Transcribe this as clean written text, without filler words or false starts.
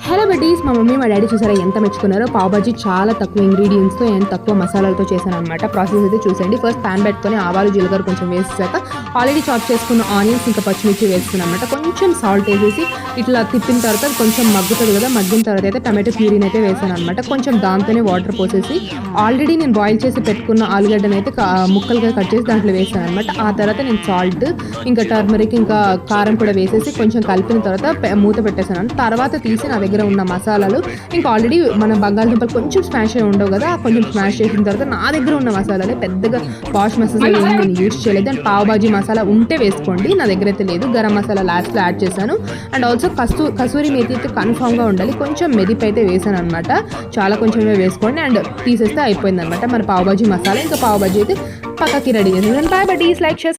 Hello buddies, మా mummy మా daddy చూసారా ఎంత మెచ్చుకున్నారో. పావ్ బాజీ చాలా తక్కువ ఇంగ్రీడియంట్స్తో అండ్ తక్కువ మసాలాలతో చేశాను అనమాట. ప్రాసెస్ అయితే చూసేయండి. ఫస్ట్ ప్యాన్ పెట్టుకొని ఆవాలు జీలకర్ర కొంచెం వేసాక ఆల్రెడీ చాప్ చేసుకున్న ఆనియన్స్ ఇంకా పచ్చిమిర్చి వేస్తున్నాను అనమాట. కొంచెం సాల్ట్ వేసేసి ఇట్లా తిప్పిన తర్వాత కొంచెం మగ్గుతుంది కదా, మగ్గిన తర్వాత అయితే టమాటో ప్యూరీని అయితే వేసాను అనమాట. కొంచెం దాంతోనే వాటర్ పోసేసి ఆల్రెడీ నేను బాయిల్ చేసి పెట్టుకున్న ఆలుగడ్డను అయితే ముక్కలుగా కట్ చేసి దాంట్లో వేసాను అనమాట. ఆ తర్వాత నేను సాల్ట్ ఇంకా టర్మరిక్ ఇంకా కారం కూడా వేసేసి కొంచెం కలిపిన తర్వాత మూత పెట్టేసాను. తర్వాత తీసి నా దగ్గర ఉన్న మసాలాలు ఇంకా ఆల్రెడీ మన బంగాళదుంపలు కొంచెం స్మాష్ అయి ఉండవు కదా, కొంచెం స్మాష్ చేసిన తర్వాత నా దగ్గర ఉన్న మసాలాలు పెద్దగా పాష్ మసాలా ఏమి నేను యూజ్ చేయలేదు. అండ్ పావ్ బాజీ మసాలా ఉంటే వేసుకోండి, నా దగ్గర అయితే లేదు. గరం మసాలా లాస్ట్లో యాడ్ చేశాను. అండ్ ఆల్సో కసూరి మేతి అయితే కన్ఫామ్గా ఉండాలి. కొంచెం మెదిపి అయితే వేసాను అనమాట. చాలా కొంచెమే వేసుకోండి అండ్ తీసేస్తే అయిపోయింది అనమాట మన పావ్ బాజీ మసాలా. ఇంకా పావ్ బాజీ అయితే పక్కకి రెడీ చేసేసాను. బాయ్ బడ్డీస్, లైక్ చేసి